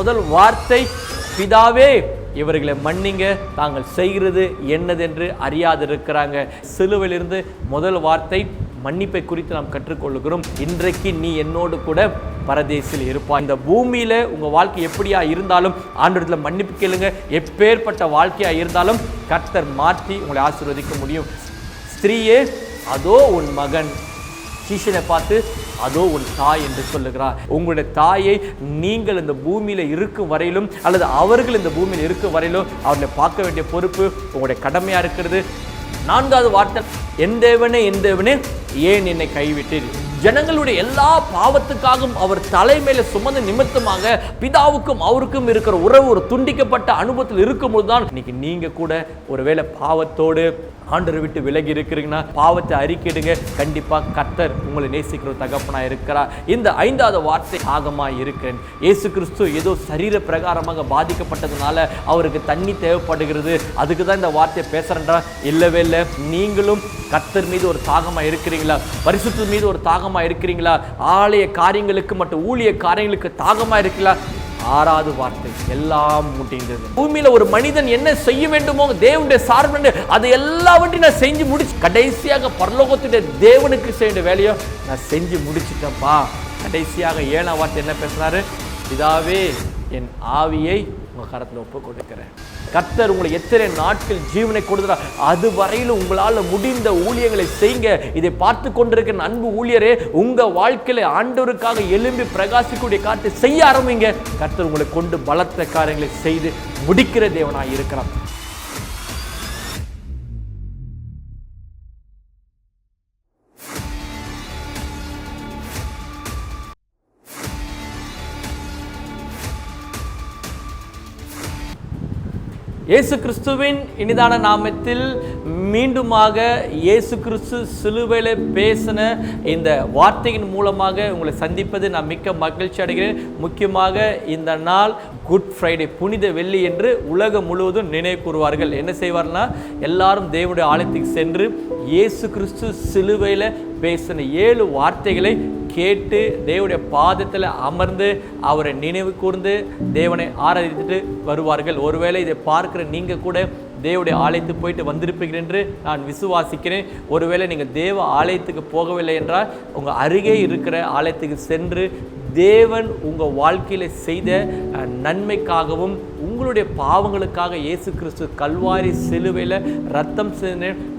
முதல் வார்த்தை, பிதாவே இவர்களை மன்னிங்க, தாங்கள் செய்கிறது என்னதென்று அறியாதிருக்கிறாங்க. சிலுவையிலிருந்து முதல் வார்த்தை மன்னிப்பை குறித்து நாம் கற்றுக்கொள்கிறோம். இன்றைக்கு நீ என்னோடு கூட பரதேசில் இருப்பாய். இந்த பூமியில உங்க வாழ்க்கை எப்படியா இருந்தாலும் ஆண்டவரிடத்தில் மன்னிப்பு கேளுங்க. எப்பேற்பட்ட வாழ்க்கையா இருந்தாலும் கர்த்தர் மாற்றி உங்களை ஆசீர்வதிக்க முடியும். ஸ்திரீயே, அதோ உன் மகன். சீஷனை பார்த்து அதோ உன் தாய் என்று சொல்லுகிறார். உங்களுடைய தாயை நீங்கள் இந்த பூமியில இருக்கும் வரையிலும் அல்லது அவர்கள் இந்த பூமியில் இருக்கும் வரையிலும் அவர்களை பார்க்க வேண்டிய பொறுப்பு உங்களுடைய கடமையா இருக்கிறது. நான்காவது வார்த்தை, என் தேவனே என் தேவனே ஏன் என்னை கைவிட்டீர். ஜனங்களுடைய எல்லா பாவத்துக்காகவும் அவர் தலைமையில சுமந்த நிமித்தமாக பிதாவுக்கும் அவருக்கும் இருக்கிற உறவு ஒரு துண்டிக்கப்பட்ட அனுபவத்தில் இருக்கும்போது தான் இன்னைக்கு நீங்க கூட ஒருவேளை பாவத்தோடு ஆண்டவரை விட்டு விலகி இருக்கிறீங்கன்னா பாவத்தை அறிக்கையிடுங்க. கண்டிப்பா கர்த்தர் உங்களை நேசிக்கிற தகப்பனா இருக்கிறார். இந்த ஐந்தாவது வார்த்தை, ஆகமா இருக்கிறேன். இயேசு கிறிஸ்து ஏதோ சரீர பிரகாரமாக பாதிக்கப்பட்டதுனால அவருக்கு தண்ணி தேவைப்படுகிறது, அதுக்கு தான் இந்த வார்த்தையை பேசுறேன்றா? இல்லவே இல்லை. நீங்களும் கர்த்தர் மீது ஒரு தாகமா இருக்கிறீங்களா? பரிசுத்த மீது ஒரு தாகமா இருக்கிறீங்களா? ஆலய காரியங்களுக்கு மற்றும் ஊழிய காரியங்களுக்கு தாகமா இருக்கிறீங்களா? ஆறாவது வார்த்தை, எல்லாம் முடிந்தது. பூமியில ஒரு மனிதன் என்ன செய்ய வேண்டுமோ தேவனுடைய சார்பு அதை எல்லாவற்றையும் நான் செஞ்சு முடிச்சு கடைசியாக பரலோகத்துடைய தேவனுக்கு செய்ய வேலையோ நான் செஞ்சு முடிச்சுட்டேன்ப்பா. கடைசியாக ஏழாம் வார்த்தை என்ன பேசுறாரு? பிதாவே என் ஆவியை உங்க கரத்துல ஒப்பு கொடுக்கிறேன். கர்த்தர் உங்களை எத்தனை நாட்கள் ஜீவனை கொடுக்கிறார், அது வரையிலும் உங்களால் முடிந்த ஊழியங்களை செய்யுங்க. இதை பார்த்து கொண்டிருக்கிற அன்பு ஊழியரே, உங்க வாழ்க்கையில ஆண்டவருக்காக எழும்பி பிரகாசிக்கூடிய காரியத்தை செய்ய ஆரம்பிங்க. கர்த்தர் உங்களை கொண்டு பலத்த காரியங்களை செய்து முடிக்கிற தேவனாய் இருக்கிறார். இயேசு கிறிஸ்துவின் இனிதான நாமத்தில் மீண்டுமாக இயேசு கிறிஸ்து சிலுவையில பேசின இந்த வார்த்தையின் மூலமாக உங்களை சந்திப்பது நான் மிக்க மகிழ்ச்சி அடைகிறேன். முக்கியமாக இந்த நாள் குட் ஃப்ரைடே, புனித வெள்ளி என்று உலகம் முழுவதும் நினைவு கூறுவார்கள். என்ன செய்வார்னா, எல்லாரும் தேவனுடைய ஆலயத்துக்கு சென்று இயேசு கிறிஸ்து சிலுவையில பேசின 7 வார்த்தைகளை கேட்டு தேவனுடைய பாதத்தில் அமர்ந்து அவரை நினைவு கூர்ந்து தேவனை ஆராதித்துட்டு வருவார்கள். ஒருவேளை இதை பார்க்கிற நீங்கள் கூட தேவனுடைய ஆலயத்துக்கு போயிட்டு வந்திருப்பீர்கள் என்று நான் விசுவாசிக்கிறேன். ஒருவேளை நீங்கள் தேவ ஆலயத்துக்கு போகவில்லை என்றால் உங்கள் அருகே இருக்கிற ஆலயத்துக்கு சென்று தேவன் உங்கள் வாழ்க்கையில் செய்த நன்மைக்காகவும் உங்களுடைய பாவங்களுக்காக இயேசு கிறிஸ்து கல்வாரி சிலுவையில் ரத்தம்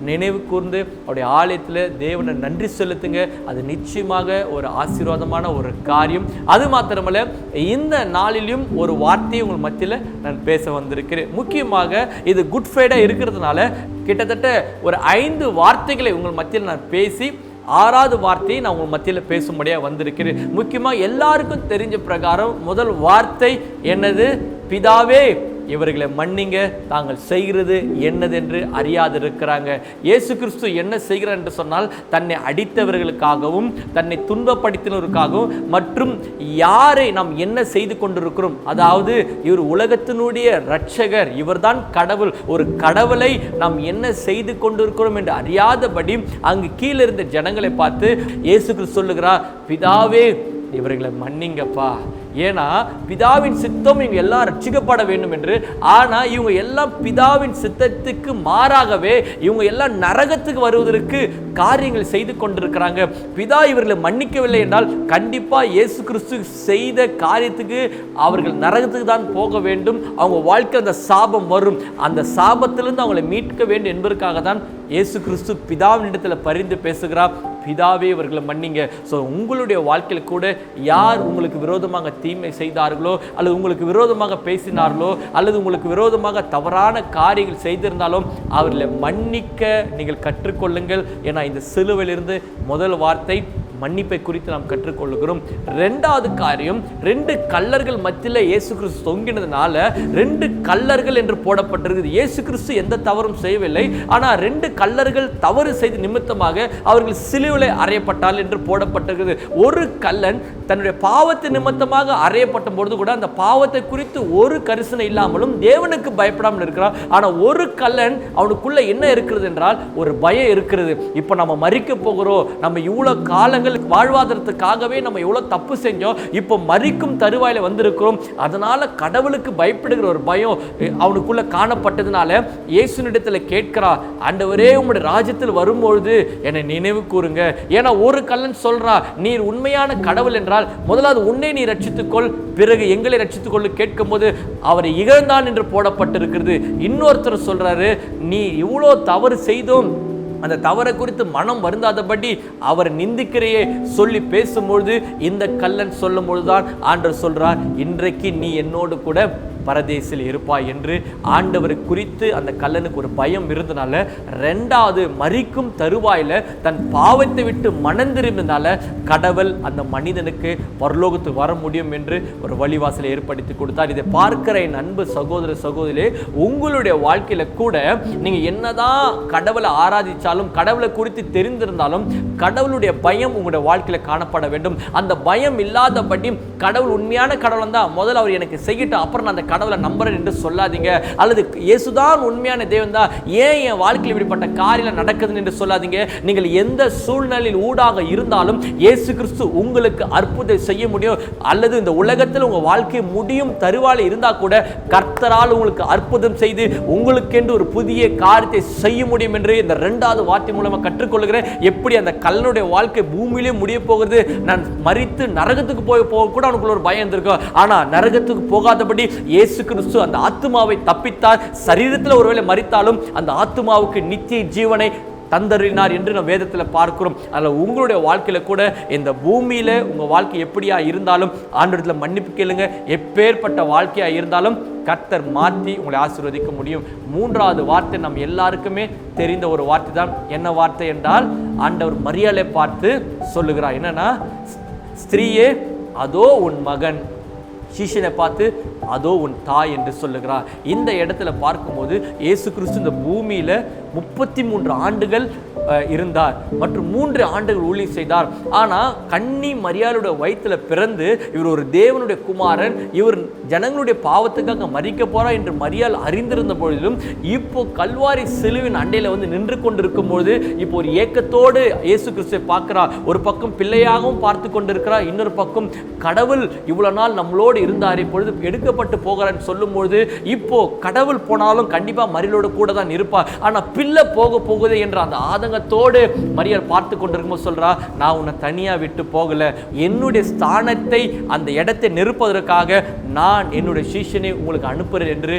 நினைவு கூர்ந்து அவருடைய ஆலயத்தில் தேவனை நன்றி செலுத்துங்க. அது நிச்சயமாக ஒரு ஆசீர்வாதமான ஒரு காரியம். அது மாத்திரமல்ல, இந்த நாளிலும் ஒரு வார்த்தையை உங்கள் மத்தியில் நான் பேச வந்திருக்கிறேன். முக்கியமாக இது குட் ஃப்ரைடே இருக்கிறதுனால கிட்டத்தட்ட ஒரு 5 வார்த்தைகளை உங்கள் மத்தியில் நான் பேசி 6வது வார்த்தையை நான் உங்கள் மத்தியில் பேசும்படியாக வந்திருக்கிறேன். முக்கியமாக எல்லாருக்கும் தெரிஞ்ச பிரகாரம் முதல் வார்த்தை என்னது? பிதாவே இவர்களை மன்னிங்க, தாங்கள் செய்கிறது என்னதென்று அறியாதிருக்கிறாங்க. இயேசு கிறிஸ்து என்ன செய்கிறார் என்று சொன்னால், தன்னை அடித்தவர்களுக்காகவும் தன்னை துன்பப்படுத்தினவருக்காகவும் மற்றும் யாரை நாம் என்ன செய்து கொண்டிருக்கிறோம், அதாவது இவர் உலகத்தினுடைய இரட்சகர், இவர்தான் கடவுள், ஒரு கடவுளை நாம் என்ன செய்து கொண்டிருக்கிறோம் என்று அறியாதபடி அங்கு கீழே இருந்த ஜனங்களை பார்த்து இயேசு கிறிஸ்து சொல்லுகிறார், பிதாவே இவர்களை மன்னிங்கப்பா. ஏன்னா பிதாவின் சித்தம் இவங்க எல்லாம் ரட்சிக்கப்பட வேண்டும் என்று. ஆனா இவங்க எல்லாம் பிதாவின் சித்தத்துக்கு மாறாகவே இவங்க எல்லாம் நரகத்துக்கு வருவதற்கு காரியங்கள் செய்து கொண்டிருக்கிறாங்க. பிதா இவர்களை மன்னிக்கவில்லை என்றால் கண்டிப்பா இயேசு கிறிஸ்து செய்த காரியத்துக்கு அவர்கள் நரகத்துக்கு தான் போக வேண்டும். அவங்க வாழ்க்கை அந்த சாபம் வரும். அந்த சாபத்திலிருந்து அவங்களை மீட்க வேண்டும் என்பதற்காக தான் இயேசு கிறிஸ்து பிதாவின் இடத்துல பரிந்து பேசுகிறார், பிதாவே இவர்களை மன்னிங்க. ஸோ உங்களுடைய வாழ்க்கையில் கூட யார் உங்களுக்கு விரோதமாக தீமை செய்தார்களோ அல்லது உங்களுக்கு விரோதமாக பேசினார்களோ அல்லது உங்களுக்கு விரோதமாக தவறான காரியங்கள் செய்திருந்தாலும் அவர்களை மன்னிக்க நீங்கள் கற்றுக்கொள்ளுங்கள். ஏன்னா இந்த சிலுவையிலிருந்து முதல் வார்த்தை மன்னிப்பை குறித்து நாம் கற்றுக்கொள்கிறோம். 2வது காரியம், 2 கல்லர்கள் மத்தியில் இயேசு கிறிஸ்து தொங்கினதுனால 2 கல்லர்கள் என்று போடப்பட்டிருக்குது. இயேசு கிறிஸ்து எந்த தவறும் செய்யவில்லை, ஆனால் 2 கல்லர்கள் தவறு செய்த நிமித்தமாக அவர்கள் சிலுவையில் அறையப்பட்டால் என்று போடப்பட்டிருக்கிறது. ஒரு கல்லன் தன்னுடைய பாவத்து நிமித்தமாக அறையப்பட்ட பொழுது கூட அந்த பாவத்தை குறித்து ஒரு கரிசனை இல்லாமலும் தேவனுக்கு பயப்படாமல் இருக்கிறான். ஆனால் ஒரு கள்ளன் அவனுக்குள்ள என்ன இருக்கிறது என்றால் ஒரு பயம் இருக்கிறது. இப்போ நம்ம மரிக்க போகிறோம், நம்ம இவ்வளோ காலங்கள் வாழ்வாதாரத்துக்காகவே நம்ம எவ்வளோ தப்பு செஞ்சோம், இப்போ மரிக்கும் தருவாயில வந்திருக்கிறோம். அதனால கடவுளுக்கு பயப்படுகிற ஒரு பயம் அவனுக்குள்ள காணப்பட்டதுனால இயேசுனிடத்தில் கேட்கிறா, ஆண்டவரே உம்முடைய ராஜ்யத்தில் வரும்பொழுது என்னை நினைவு கூறுங்க. ஏன்னா ஒரு கள்ளன் சொல்றா, நீர் உண்மையான கடவுள் என்றால் முதலாவது உன்னை நீ ரட்சித்துக்கொள், பிறகு எங்களை ரட்சித்துக்கொள்ளு கேட்கும் போது அவரை இகழ்ந்தான் என்று போடப்பட்டிருக்கிறது. இன்னொருத்தர் சொல்றாரு, நீ இவ்வளோ தவறு செய்தோம், அந்த தவறை குறித்து மனம் வருந்தாதபடி அவர் நிந்திக்கிறையே சொல்லி பேசும்பொழுது இந்த கள்ளன் சொல்லும் பொழுதுதான் ஆண்டவர் சொல்றார், இன்றைக்கு நீ என்னோடு கூட பரதேசில் இருப்பாய் என்று. ஆண்டவரை குறித்து அந்த கள்ளனுக்கு ஒரு பயம் இருந்தனால ரெண்டாவது மரிக்கும் தருவாயில தன் பாவத்தை விட்டு மனம் திரும்பினால கடவுள் அந்த மனிதனுக்கு பரலோகத்துக்கு வர முடியும் என்று ஒரு வழிவாசலை ஏற்படுத்தி கொடுத்தார். இதை பார்க்கிற என் அன்பு சகோதர சகோதரியே, உங்களுடைய வாழ்க்கையில கூட நீங்க என்னதான் கடவுளை ஆராதிச்சாலும், கடவுளை குறித்து தெரிந்திருந்தாலும் கடவுளுடைய பயம் உங்களுடைய வாழ்க்கையில காணப்பட வேண்டும். அந்த பயம் இல்லாதபடி கடவுள் உண்மையான கடவுள் தான், முதல்ல அவர் எனக்கு செய்யட்டும், அப்புறம் நான் அந்த கடவுளை நம்புறேன் என்று சொல்லாதீங்க. அல்லது இயேசுதான் உண்மையான தேவன் தான், ஏன் என் வாழ்க்கையில் இப்படிப்பட்ட காரியம் நடக்குதுன்னு என்று சொல்லாதீங்க. நீங்கள் எந்த சூழ்நிலையில் ஊடாக இருந்தாலும் இயேசு கிறிஸ்து உங்களுக்கு அற்புதம் செய்ய முடியும். அல்லது இந்த உலகத்தில் உங்க வாழ்க்கை முடியும் தருவாயில் இருந்தா கூட கர்த்தரால் உங்களுக்கு அற்புதம் செய்து உங்களுக்கென்று ஒரு புதிய காரியத்தை செய்ய முடியும் என்று இந்த இரண்டாவது வார்த்தை மூலமா கற்றுக்கொள்கிறேன். எப்படி அந்த கல்லனுடைய வாழ்க்கை பூமியிலே முடிய போகிறது, நான் மரித்து நரகத்துக்கு போக கூட அவனுக்குள்ள ஒரு பயம் இருந்திருக்கும். ஆனா நரகத்துக்கு போகாதபடி இயேசு கிறிஸ்து அந்த ஆத்துமாவை தப்பித்தார். சரீரத்தில் ஒருவேளை மரித்தாலும் அந்த ஆத்துமாவுக்கு நித்திய ஜீவனை தந்தறினார் என்று நம்ம வேதத்தில் பார்க்கிறோம். அதில் உங்களுடைய வாழ்க்கையில கூட இந்த பூமியில உங்க வாழ்க்கை எப்படியா இருந்தாலும் ஆண்டவரிடத்துல மன்னிப்பு கேளுங்க. எப்பேற்பட்ட வாழ்க்கையா இருந்தாலும் கர்த்தர் மாற்றி உங்களை ஆசீர்வதிக்க முடியும். மூன்றாவது வார்த்தை நம்ம எல்லாருக்குமே தெரிந்த ஒரு வார்த்தை தான். என்ன வார்த்தை என்றால், ஆண்டவர் மரியாளை பார்த்து சொல்லுகிறார், என்னன்னா, ஸ்திரீயே அதோ உன் மகன், சீஷனை பார்த்து அதோ உன் தாய் என்று சொல்லுகிறார். இந்த இடத்துல பார்க்கும்போது இயேசு கிறிஸ்து இந்த பூமியில 33 ஆண்டுகள் இருந்தார் மற்றும் 3 ஆண்டுகள் ஊழியம் செய்தார். ஆனா கன்னி மரியாளுடைய வயிற்றுல பிறந்து இவர் ஒரு தேவனுடைய குமாரன், இவர் ஜனங்களுடைய பாவத்துக்காக மரிக்க போறார் என்று மரியாள் அறிந்திருந்த பொழுதிலும் இப்போ கல்வாரி சிலுவின் அண்டையில வந்து நின்று கொண்டிருக்கும் பொழுது இப்போ ஒரு ஏக்கத்தோடு இயேசு கிறிஸ்துவை பார்க்கிறார். ஒரு பக்கம் பிள்ளையாகவும் பார்த்து கொண்டிருக்கிறார், இன்னொரு பக்கம் கடவுள் இவ்வளவு நாள் நம்மளோடு இருந்தார், இப்பொழுது எடுக்கப்பட்டு போகிறான்னு சொல்லும் பொழுது இப்போ கடவுள் போனாலும் கண்டிப்பா மரியாளோடு கூட தான் இருப்பார், ஆனா பிள்ளை போக போகுது என்ற அந்த ஆதங்கத்தோடு மரியாள் பார்த்து கொண்டிருக்கும் சொல்றா, நான் உன்னை தனியா விட்டு போகல, என்னுடைய ஸ்தானத்தை அந்த இடத்தை நிரப்புவதற்காக நான் என்னுடைய சீஷனை உங்களுக்கு அனுப்புறேன் என்று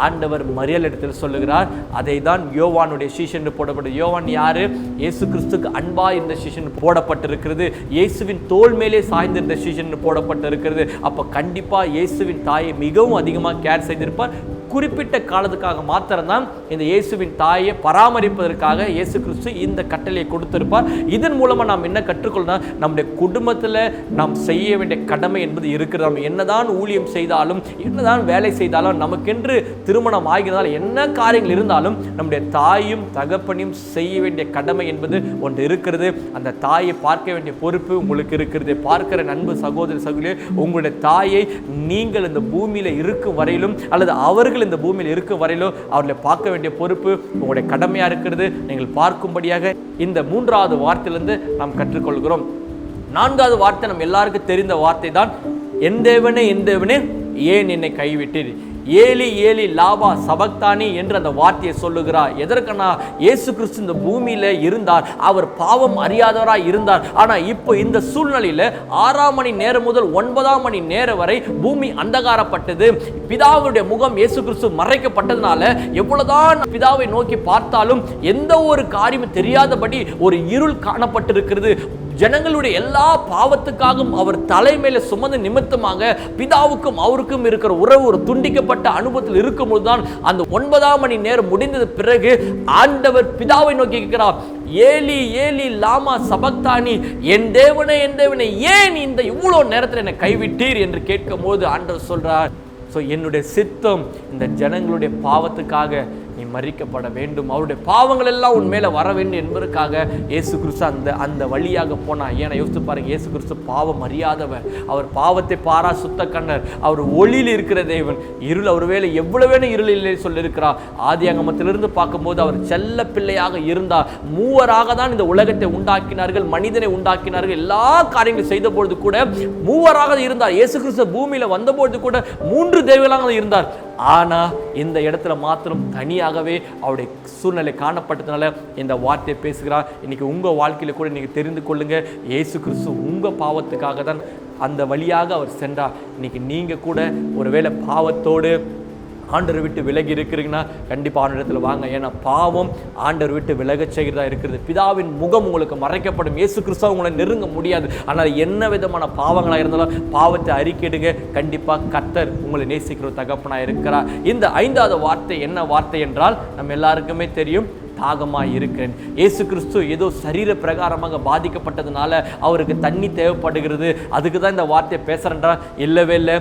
ஆண்டவர் மரியாள் இடத்தில் சொல்லுகிறார். அதை தான் யோவானுடைய சீஷன் போடப்பட்டது. யோவான் யாரு? இயேசு கிறிஸ்துக்கு அன்பா இந்த சீஷன் போடப்பட்டிருக்கிறது. இயேசுவின் தோள் மேலே சாய்ந்திருந்த சீஷன் போடப்பட்டிருக்கிறது. அப்ப கண்டிப்பா இயேசுவின் தாயை மிகவும் அதிகமாக கேர் செய்திருப்பார். குறிப்பிட்ட காலத்துக்காக மாத்திரம்தான் இந்த இயேசுவின் தாயை பராமரிப்பதற்காக இயேசு கிறிஸ்து இந்த கட்டளையை கொடுத்திருப்பார். இதன் மூலமா நாம் என்ன கற்றுக்கொள்ளணும், நம்முடைய குடும்பத்தில் நாம் செய்ய வேண்டிய கடமை என்பது இருக்கிறது. நம்ம என்னதான் ஊழியம் செய்தாலும், என்னதான் வேலை செய்தாலும், நமக்கென்று திருமணம் ஆகினால் என்ன காரியங்கள் இருந்தாலும் நம்முடைய தாயும் தகப்பனையும் செய்ய வேண்டிய கடமை என்பது ஒன்று இருக்கிறது. அந்த தாயை பார்க்க வேண்டிய பொறுப்பு உங்களுக்கு இருக்கிறது. பார்க்கிற நண்பு சகோதர சகோதரி, உங்களுடைய தாயை நீங்கள் இந்த பூமியில இருக்கும் வரையிலும் அல்லது அவர்கள் இந்த பூமியில் இருக்கும் வரையிலும் அவர்களை பார்க்க வேண்டிய பொறுப்பு உங்களுடைய கடமையா இருக்கிறது. நீங்கள் பார்க்கும்படியாக இந்த மூன்றாவது வார்த்தையிலிருந்து நாம் கற்றுக்கொள்கிறோம். நான்காவது வார்த்தை நம்ம எல்லாருக்கும் தெரிந்த வார்த்தை தான், என் தேவனே என் தேவனே ஏன் என்னை கைவிட்டீர். ஏலி ஏலி லாபா சபக்தானி என்று அந்த வார்த்தையை சொல்லுகிறார். எதற்கனா, இயேசு கிறிஸ்து இந்த பூமியில இருந்தார், அவர் பாவம் அறியாதவராய் இருந்தார். ஆனா இப்போ இந்த சூழ்நிலையில 6 மணி நேரம் முதல் 9 மணி நேரம் வரை பூமி அந்தகாரப்பட்டது. பிதாவுடைய முகம் இயேசு கிறிஸ்து மறைக்கப்பட்டதுனால எவ்வளவுதான் பிதாவை நோக்கி பார்த்தாலும் எந்த ஒரு காரியமும் தெரியாதபடி ஒரு இருள் காணப்பட்டிருக்கிறது. ஜனங்களுடைய எல்லா பாவத்துக்காகவும் அவர் தலைமையில சுமந்த நிமித்தமாக பிதாவுக்கும் அவருக்கும் இருக்கிற உறவு ஒரு துண்டிக்கப்பட்ட அனுபவத்தில் இருக்கும்போது தான் அந்த 9 மணி நேரம் முடிந்தது பிறகு ஆண்டவர் பிதாவை நோக்கி கேட்கிறார், ஏலி ஏலி லாமா சபக்தானி, என் தேவனே ஏன் இந்த இவ்வளவு நேரத்தில் என்னை கைவிட்டீர் என்று கேட்கும் போது ஆண்டவர் சொல்றார், என்னுடைய சித்தம் இந்த ஜனங்களுடைய பாவத்துக்காக நீ மரிக்கப்பட வேண்டும், அவருடைய பாவங்கள் எல்லாம் உன் மேல வர வேண்டும் என்பதற்காக இயேசு கிறிஸ்து அந்த வழியாக போனார். ஏன்னா யோசித்து பாருங்க, இயேசு கிறிஸ்து பாவம் அறியாதவர், அவர் பாவத்தை பாரா சுத்த கண்ணர், அவர் ஒளியில் இருக்கிற தேவன். இருள் அவர் வேலை எவ்வளவு இருளிலே சொல்லியிருக்கிறார். ஆதியாகமத்திலிருந்து பார்க்கும்போது அவர் செல்ல பிள்ளையாக இருந்தார். மூவராக தான் இந்த உலகத்தை உண்டாக்கினார்கள், மனிதனை உண்டாக்கினார்கள், எல்லா காரியங்களும் செய்த பொழுது கூட மூவராக இருந்தார். இயேசு கிறிஸ்து பூமியில வந்தபொழுது கூட 3 தெய்வங்களாக இருந்தார். ஆனா இந்த இடத்துல மாத்திரம் தனியாகவே அவருடைய சூழ்நிலை காணப்பட்டதுனால இந்த வார்த்தையை பேசுகிறார். இன்னைக்கு உங்க வாழ்க்கையில கூட நீங்க தெரிந்து கொள்ளுங்க, இயேசு கிறிஸ்து உங்க பாவத்துக்காக தான் அந்த வழியாக அவர் சென்றார். இன்னைக்கு நீங்க கூட ஒருவேளை பாவத்தோடு ஆண்டவர் விட்டு விலகி இருக்கிறீங்கன்னா கண்டிப்பாக ஆண்டவரிடத்தில் வாங்க. ஏன்னா பாவம் ஆண்டவர் விட்டு விலகச் செய்கிறதா இருக்கிறது. பிதாவின் முகம் உங்களுக்கு மறைக்கப்படும். இயேசு கிறிஸ்துவ உங்களை நெருங்க முடியாது. ஆனால் என்ன விதமான பாவங்களாக இருந்தாலும் பாவத்தை அறிக்கையிடுங்க. கண்டிப்பாக கர்த்தர் உங்களை நேசிக்கிற தகப்பனாக இருக்கிறார். இந்த 5வது வார்த்தை என்ன வார்த்தை என்றால் நம்ம எல்லாருக்குமே தெரியும், தாகமாக இருக்கிறேன். இயேசு கிறிஸ்து ஏதோ சரீர பிரகாரமாக பாதிக்கப்பட்டதுனால அவருக்கு தண்ணி தேவைப்படுகிறது, அதுக்கு தான் இந்த வார்த்தையை பேசுறேன்றா? இல்லவே இல்லை.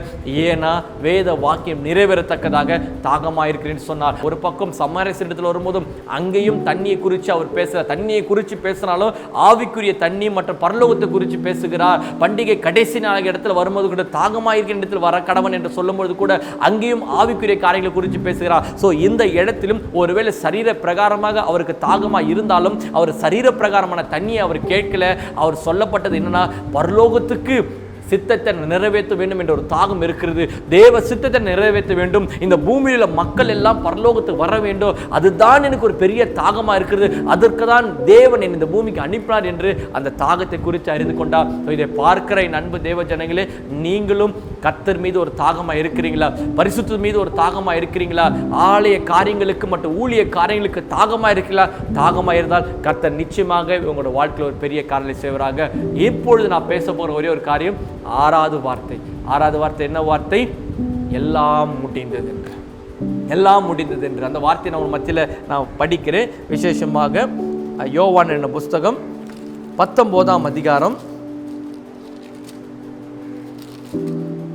ஏன்னா வேத வாக்கியம் நிறைவேறத்தக்கதாக தாகமாக இருக்கிறேன்னு சொன்னார். ஒரு பக்கம் சமாரியத்தில் வரும்போதும் அங்கேயும் தண்ணியை குறித்து அவர் பேசுகிறார். தண்ணியை குறித்து பேசினாலும் ஆவிக்குரிய தண்ணி மற்றும் பரலோகத்தை குறித்து பேசுகிறார். பண்டிகை கடைசி நாள் இடத்துல வரும்போது கூட தாகமாக இருக்கிற இடத்தில் வர கடவன் என்று சொல்லும்போது கூட அங்கேயும் ஆவிக்குரிய காரியங்களை குறித்து பேசுகிறார். ஸோ இந்த இடத்திலும் ஒருவேளை சரீர பிரகாரமாக அவருக்கு தாகமாக இருந்தாலும் அவர் சரீர பிரகாரமான தண்ணியை அவர் கேட்கல. அவர் சொல்லப்பட்டது என்னன்னா, பரலோகத்துக்கு சித்தத்தை நிறைவேற்ற வேண்டும் என்ற ஒரு தாகம் இருக்கிறது. தேவ சித்தத்தை நிறைவேற்ற வேண்டும், இந்த பூமியில மக்கள் எல்லாம் பரலோகத்துக்கு வர வேண்டும், அதுதான் எனக்கு ஒரு பெரிய தாகமாக இருக்கிறது, அதற்கு தான் தேவன் இந்த பூமிக்கு அனுப்பினார் என்று அந்த தாகத்தை குறித்து அறிந்து கொண்டார். இதை பார்க்கிற என் அன்பு தேவ ஜனங்களே, நீங்களும் கர்த்தர் மீது ஒரு தாகமாக இருக்கிறீங்களா? பரிசுத்த மீது ஒரு தாகமாக இருக்கிறீங்களா? ஆலய காரியங்களுக்கு மற்றும் ஊழிய காரியங்களுக்கு தாகமாக இருக்கிறீங்களா? தாகமாக இருந்தால் கர்த்தர் நிச்சயமாக உங்களோட வாழ்க்கையில் ஒரு பெரிய காரியத்தை செய்வராக. இப்பொழுது நான் பேச போகிற ஒரே ஒரு காரியம், 6வது வார்த்தை என்ன வார்த்தை? எல்லாம் முடிந்தது என்று. எல்லாம் முடிந்தது என்று அந்த வார்த்தையை நான் மத்தியில் நான் படிக்கிறேன். விசேஷமாக யோவான் என்ற புஸ்தகம் 19ஆம் அதிகாரம்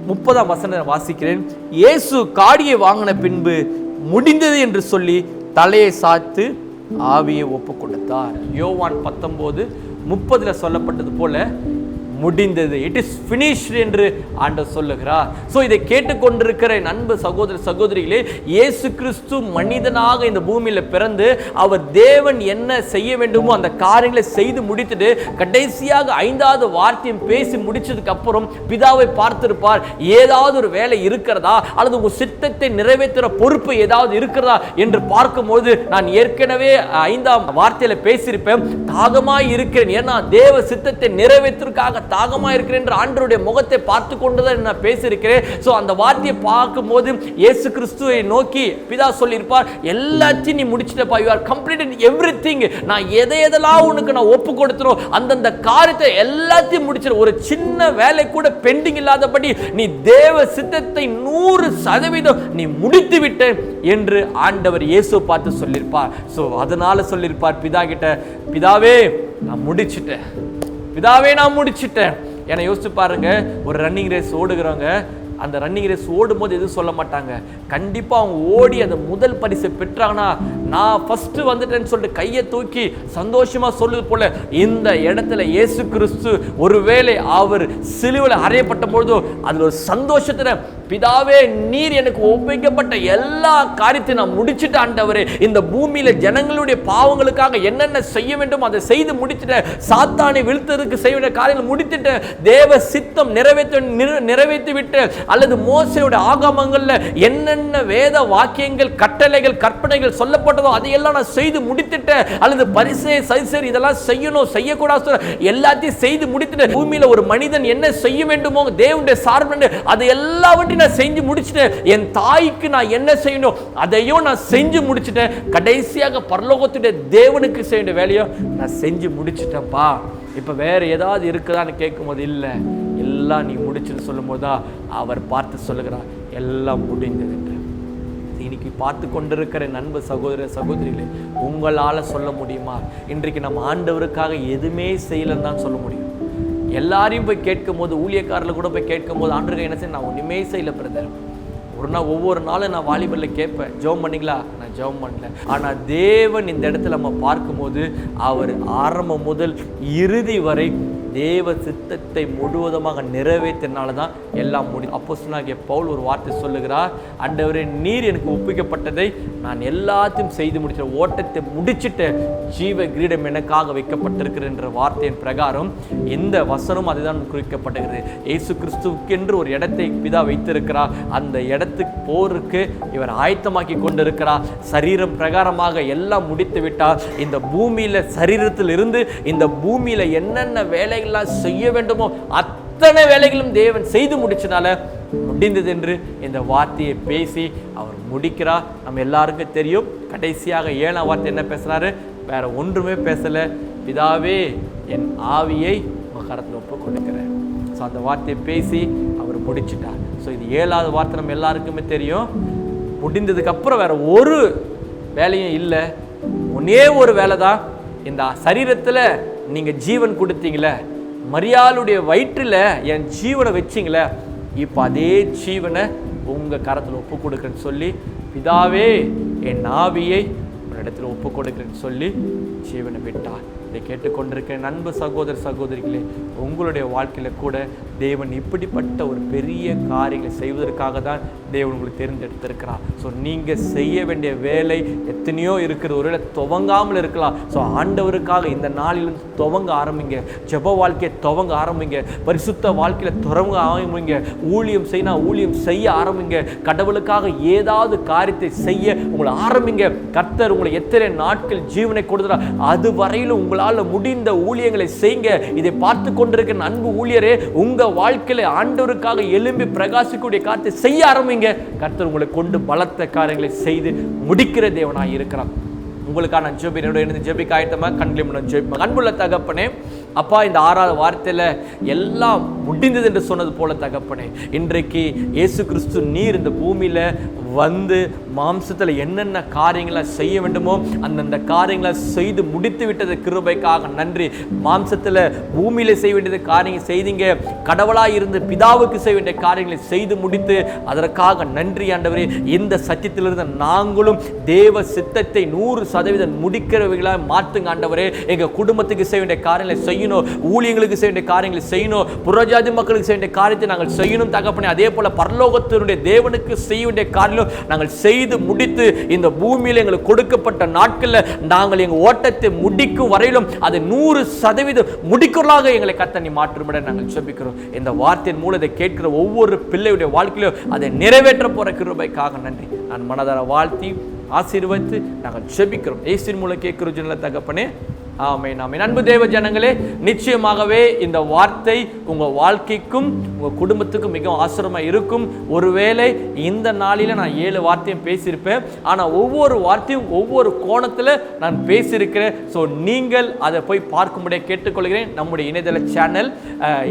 30ஆம் வசனம் வாசிக்கிறேன். இயேசு காடியை வாங்கின பின்பு முடிந்தது என்று சொல்லி தலையை சாய்த்து ஆவியை ஒப்பு கொடுத்தார். யோவான் 19:30 சொல்லப்பட்டது போல முடிந்தது, இட் இஸ் ஃபினிஷ்ட் என்று ஆண்டவர் சொல்லுகிறார். ஸோ இதை கேட்டுக்கொண்டிருக்கிற என் அன்பு சகோதர சகோதரிகளே, இயேசு கிறிஸ்து மனிதனாக இந்த பூமியில் பிறந்து அவர் தேவன் என்ன செய்ய வேண்டுமோ அந்த காரியங்களை செய்து முடித்துட்டு கடைசியாக 5வது வார்த்தையும் பேசி முடிச்சதுக்கு அப்புறம் பிதாவை பார்த்திருப்பார். ஏதாவது ஒரு வேலை இருக்கிறதா அல்லது உங்கள் சித்தத்தை நிறைவேற்றுற பொறுப்பு ஏதாவது இருக்கிறதா என்று பார்க்கும்போது நான் ஏற்கனவே 5ஆம் வார்த்தையில பேசியிருப்பேன், தாகமாய் இருக்கிறேன். ஏன்னா தேவ சித்தத்தை நிறைவேற்றுவதற்காக தாகமா இருக்கிறேன் என்று ஆண்டவருடைய முகத்தை பார்த்து கொண்டுதான் நான் பேசியிருக்கிறேன். சோ அந்த வார்த்தையை பார்க்கும்போது இயேசு கிறிஸ்துவை நோக்கி பிதா சொல்லியிருப்பார், எல்லாத்தையும் நீ முடிச்சிட்டப்பா, யூ ஆர் கம்ப்ளீட்டட் எவ்ரிதிங். நான் எதெல்லாம் உனக்கு நான் ஒப்பு கொடுத்தனோ அந்தந்த காரியத்தை எல்லாத்தையும் முடிச்சிரு. ஒரு சின்ன வேலை கூட பெண்டிங் இல்லாதபடி நீ தேவ சித்தத்தை 100% நீ முடித்து விட்ட என்று ஆண்டவர் இயேசு பார்த்து சொல்லியிருப்பார். சோ அதனால சொல்லியிருப்பார் பிதா கிட்ட, பிதாவே நான் முடிச்சிட்டேன், பிதாவே நான் முடிச்சிட்டேன். ஏன்னா யோசிச்சு பாருங்க, ஒரு ரன்னிங் ரேஸ் ஓடுகிறவங்க அந்த ரன்னிங் ரேஸ் ஓடும்போது எதுவும் சொல்ல மாட்டாங்க. கண்டிப்பாக அவங்க ஓடி அந்த முதல் பரிசை பெற்றாங்கன்னா நான் ஃபர்ஸ்ட் வந்துட்டேன்னு சொல்லிட்டு கையை தூக்கி சந்தோஷமா சொல்லுது போல இந்த இடத்துல இயேசு கிறிஸ்து ஒருவேளை அவர் சிலுவையில் அறையப்பட்ட பொழுதோ அதில் ஒரு சந்தோஷத்துல, பிதாவே நீர் எனக்கு ஒப்புவிக்கப்பட்ட எல்லா காரியத்தையும் நான் முடிச்சுட்டு ஆண்டவரே, இந்த பூமியில ஜனங்களுடைய பாவங்களுக்காக என்னென்ன செய்ய வேண்டும் அதை செய்து முடித்துட்டேன், சாத்தானை வீழ்த்ததுக்கு செய்ய வேண்டிய காரியங்களை முடித்துட்டேன், தேவ சித்தம் நிறைவேற்றி விட்டு அல்லது மோசேயோட ஆகமங்கள்ல என்னென்ன வேத வாக்கியங்கள் கட்டளைகள் கற்பனைகள் சொல்லப்பட்டதோ அதையெல்லாம் நான் செய்து முடித்துட்டேன், அல்லது பரிசே சைசர் இதெல்லாம் செய்யணும் செய்யக்கூடாது எல்லாத்தையும் செய்து முடித்துட்டேன், பூமியில ஒரு மனிதன் என்ன செய்ய வேண்டுமோ தேவனுடைய சார்பு அதை எல்லாவற்றையும் நான் செஞ்சு முடிச்சிட்டேன், என் தாய்க்கு நான் என்ன செய்யணும் அதையும் நான் செஞ்சு முடிச்சிட்டேன், கடைசியாக பரலோகத்துடைய தேவனுக்கு செய்ய வேண்டிய வேலையோ நான் செஞ்சு முடிச்சிட்டேன்ப்பா, இப்ப வேற ஏதாவது இருக்குதான்னு கேட்கும்போது இல்லை, எல்லாம் நீ முடிச்சுன்னு சொல்லும் போதுதான் அவர் பார்த்து சொல்லுகிறார் எல்லாம் முடிந்தது என்று. இன்னைக்கு பார்த்து கொண்டிருக்கிற நண்பு சகோதர சகோதரிகளே, உங்களால சொல்ல முடியுமா இன்றைக்கு நம்ம ஆண்டவருக்காக எதுவுமே செய்யலன்னு தான் சொல்ல முடியும்? எல்லாரையும் போய் கேட்கும் போது, ஊழியக்காரர்ல கூட போய் கேட்கும் போது, ஆண்டவருக்கு என்ன செய்ய நான் ஒண்ணுமே செய்யல பிரதர், ஒரு நாள் ஒவ்வொரு நாளும் நான் வாலிபரில் கேட்பேன், ஜெபம் பண்ணீங்களா? நான் ஜெபம் பண்ணல. ஆனால் தேவன் இந்த இடத்துல நம்ம பார்க்கும்போது அவர் ஆரம்பம் முதல் இறுதி வரை தேவ சித்தத்தை முழுவதுமாக நிறைவேற்றினால தான் எல்லாம் முடியும். அப்போஸ்தலனாகிய பவுல் ஒரு வார்த்தை சொல்லுகிறார், ஆண்டவரே நீர் எனக்கு ஒப்புவிக்கப்பட்டதை நான் எல்லாத்தையும் செய்து முடிச்ச, ஓட்டத்தை முடிச்சுட்டு ஜீவ கிரீடம் எனக்காக வைக்கப்பட்டிருக்கிற என்ற வார்த்தையின் பிரகாரம் இந்த வசனம் அதுதான் குறிக்கப்பட்டிருக்கிறது. இயேசு கிறிஸ்துவுக்கென்று ஒரு இடத்தை பிதா வைத்திருக்கிறார். அந்த இடத்துக்கு போருக்கு இவர் ஆயத்தமாக்கி கொண்டிருக்கிறார். சரீரம் பிரகாரமாக எல்லாம் முடித்து விட்டார். இந்த பூமியில சரீரத்தில் இருந்து இந்த பூமியில என்னென்ன வேலைகள் செய்ய வேண்டுமோ அத்தனை வேலைகளும் தேவன் செய்து முடிச்சனால முடிந்தது என்று இந்த வார்த்தையை பேசி அவர் முடிக்கிறார். நம்ம எல்லாருக்கும் தெரியும், கடைசியாக 7ஆம் வார்த்தை என்ன பேசுறாரு? வேற ஒன்றுமே பேசல, பிதாவே என் ஆவியை உங்க கரத்தில் ஒப்பு கொடுக்கிறேன். ஸோ அந்த வார்த்தையை பேசி அவர் முடிச்சிட்டார். ஸோ இது 7ஆவது வார்த்தை நம்ம எல்லாருக்குமே தெரியும். முடிந்ததுக்கு அப்புறம் வேற ஒரு வேலையும் இல்லை. ஒன்னே ஒரு வேலை தான், இந்த சரீரத்தில் நீங்க ஜீவன் கொடுத்தீங்களே, மரியாளுடைய வயிற்றில் என் ஜீவனை வச்சிங்களே, இப்போ அதே ஜீவனை உங்க கரத்தில் ஒப்பு கொடுக்குறேன்னு சொல்லி, பிதாவே என் ஆவியை ஒரு இடத்துல ஒப்பு கொடுக்குறேன்னு சொல்லி ஜீவனை விட்டார். இதை கேட்டுக்கொண்டிருக்க அன்பு சகோதர சகோதரிகளே, உங்களுடைய வாழ்க்கையில் கூட தேவன் இப்படிப்பட்ட ஒரு பெரிய காரியங்களை செய்வதற்காக தான் தேவன் உங்களுக்கு தேர்ந்தெடுத்திருக்கிறார். ஸோ நீங்கள் செய்ய வேண்டிய வேலை எத்தனையோ இருக்கிறது, ஒரு துவங்காமல் இருக்கலாம். ஸோ ஆண்டவருக்காக இந்த நாளிலும் துவங்க ஆரம்பிங்க. ஜெப வாழ்க்கையை துவங்க ஆரம்பிங்க. பரிசுத்த வாழ்க்கையில் துவங்க ஆரம்பிங்க. ஊழியம் ஊழியம் செய்ய ஆரம்பிங்க. கடவுளுக்காக ஏதாவது காரியத்தை செய்ய உங்களை ஆரம்பிங்க. கர்த்தர் உங்களை எத்தனை நாட்கள் ஜீவனை கொடுத்தார், அது வரையிலும் உங்களால் முடிந்த ஊழியங்களை செய்யுங்க. இதை பார்த்து கொண்டிருக்கிற அன்பு ஊழியரே, உங்க வாழ்க்கையில ஆண்டவருக்காக எழும்பி பிரகாசிக்கூடிய காரியத்தை செய்ய ஆரம்பிங்க. கர்த்தர் உங்களை கொண்டு பலத்த காரியங்களை செய்து முடிக்கிற தேவனாய் இருக்கிறார். உங்களுக்கான ஜெபினோட ஜெபிக்க ஆயத்தமா கண்களை முன்னாடி ஜெபிப்போம். அன்புள்ள தகப்பனே, அப்பா, இந்த 6ஆவது வார்த்தையில எல்லாம் முடிந்தது என்று சொன்னது போல தகப்பனே, இன்றைக்கு இயேசு கிறிஸ்து நீர் இந்த பூமியில வந்து மாம்சத்தில் என்னென்ன காரியங்களை செய்ய வேண்டுமோ அந்தந்த காரியங்களை செய்து முடித்து விட்டது கிருபைக்காக நன்றி. மாம்சத்தில் பூமியில செய்ய வேண்டியது காரியங்கள் செய்தீங்க, கடவுளாய் இருந்து பிதாவுக்கு செய்ய வேண்டிய காரியங்களை செய்து முடித்து அதற்காக நன்றி ஆண்டவரே. இந்த சத்தியத்திலிருந்து நாங்களும் தேவ சித்தத்தை 100% முடிக்கிறவர்களாக மாற்றுங்க ஆண்டவரே. எங்க குடும்பத்துக்கு செய்ய வேண்டிய காரியங்களை செய்யணும், ஊழியங்களுக்கு செய்ய வேண்டிய காரியங்களை செய்யணும், புறஜாதி மக்களுக்கு செய்ய வேண்டிய காரியத்தை நாங்கள் செய்யணும் தகப்பனே. அதே போல பரலோகத்தினுடைய தேவனுக்கு செய்ய வேண்டிய காரியம் நாங்கள் செய்து முடித்து இந்த பூமியில் எங்களுக்கு கொடுக்கப்பட்ட நாட்களில் நாங்கள் எங்கள் ஓட்டத்தை முடிக்கும் வரையிலும் அதை 100% முடிக்கிறதாக எங்களை கர்த்தர் மாற்றும்படி நாங்கள் ஜெபிக்கிறோம். இந்த வார்த்தையின் மூலத்தை கேட்கிற ஒவ்வொரு பிள்ளையுடைய வாழ்க்கையிலும் அதை நிறைவேற்ற போற கிருபைக்காக நன்றி. நான் மனதார வாழ்த்தி ஆசீர்வதித்து நாங்கள் ஜெபிக்கிறோம். இயேசுவின் மூலம் கேட்கிறோம் ஜெனல தகப்பனே, ஆமென் ஆமென். அன்பு தேவ ஜனங்களே, நிச்சயமாகவே இந்த வார்த்தை உங்க வாழ்க்கைக்கும் உங்க குடும்பத்துக்கும் மிகவும் ஆசிரமா இருக்கும். ஒருவேளை இந்த நாளில நான் 7 வார்த்தையும் பேசியிருப்பேன், ஆனா ஒவ்வொரு வார்த்தையும் ஒவ்வொரு கோணத்துல நான் பேசியிருக்கிறேன். ஸோ நீங்கள் அதை போய் பார்க்கும்படியே கேட்டுக்கொள்கிறேன். நம்முடைய இணையதள சேனல்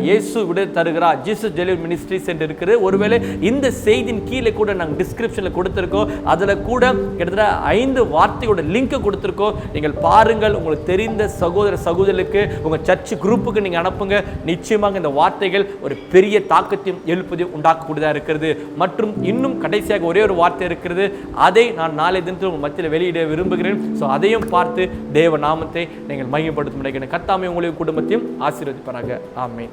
இயேசு விட தருகிறார், ஜீசஸ் டெலிவரி மினிஸ்ட்ரிஸ் என்று இருக்குது. ஒருவேளை இந்த செய்தியின் கீழே கூட நாங்கள் டிஸ்கிரிப்ஷன்ல கொடுத்திருக்கோம். அதுல கூட கிட்டத்தட்ட 5 வார்த்தையோட லிங்க் கொடுத்திருக்கோம். நீங்கள் பாருங்கள். உங்களுக்கு தெரிந்த சகோதர சகோதரர்களுக்கு உங்க சர்ச் குரூப்புக்கு நீங்க அனுப்புங்க. நிச்சயமாக இந்த வார்த்தைகள் ஒரு பெரிய தாக்கத்தையும் எழுப்பதையும் உண்டாக்கக்கூடியதா இருக்கிறது. மற்றும் இன்னும் கடைசியாக ஒரே ஒரு வார்த்தை இருக்கிறது, அதை நான் நாளை தினத்தில் உங்கள் மத்தியில் வெளியிட விரும்புகிறேன். ஸோ அதையும் பார்த்து தேவ நாமத்தை நீங்கள் மகிமைப்படுத்தும். கர்த்தாவே உங்களுடைய குடும்பத்தையும் ஆசீர்வதிப்பாராக. ஆமென்.